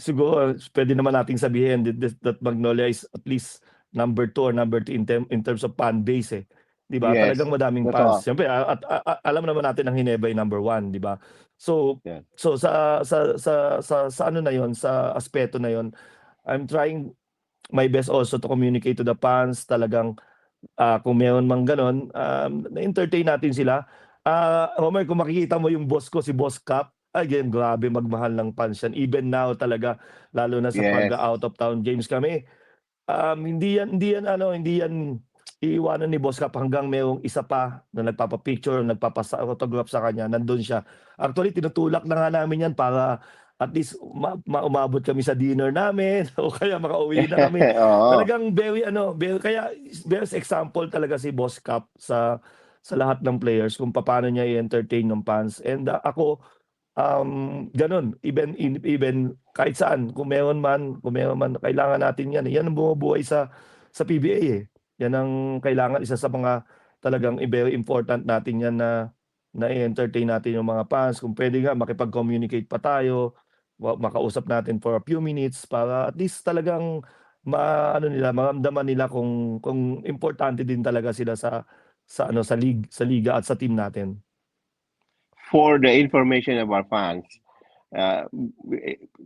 siguro pwede naman nating sabihin that Magnolia is at least number 2 or number 3 in terms of fan base, eh. 'Di ba? Yes, Talagang madaming fans. totoo. Siyempre alam naman natin ang Ginebra ay number 1, 'di ba? So Yeah. so sa ano na 'yon, sa aspeto na 'yon, I'm trying my best also to communicate to the fans talagang, kung meron mang gano'n, na-entertain natin sila. Homer, kung makikita mo yung boss ko, si Boss Cap, again, grabe magmahal ng fans yan. Even now talaga, lalo na sa pag Yes. out of town games kami, hindi yan iiwanan ni Boss Cap hanggang merong isa pa na nagpapa-picture, nagpapa-autograph sa kanya, nandun siya. Actually, tinutulak na nga namin yan para at least umabot kami sa dinner namin o kaya makauwi na kami. Oo. Talagang very kaya best example talaga si Boss Cap sa lahat ng players kung paano niya i-entertain ng fans. And ako, gano'n, even kahit saan, kung meron man kailangan natin 'yan, eh. 'Yan ang bumubuhay sa PBA, eh. 'Yan ang kailangan, isa sa mga talagang very important natin 'yan na i-entertain natin yung mga fans. Kung puwede nga makipag-communicate pa tayo, makausap natin for a few minutes para at least talagang maano nila, maramdaman nila kung importante din talaga sila sa liga at sa team natin. For the information of our fans, uh,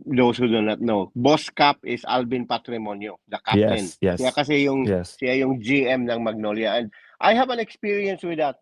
those who do not know, Boss Cap is Alvin Patrimonio, the captain. Yes, yes. Siya kasi Yes. siya yung GM ng Magnolia, and I have an experience with that.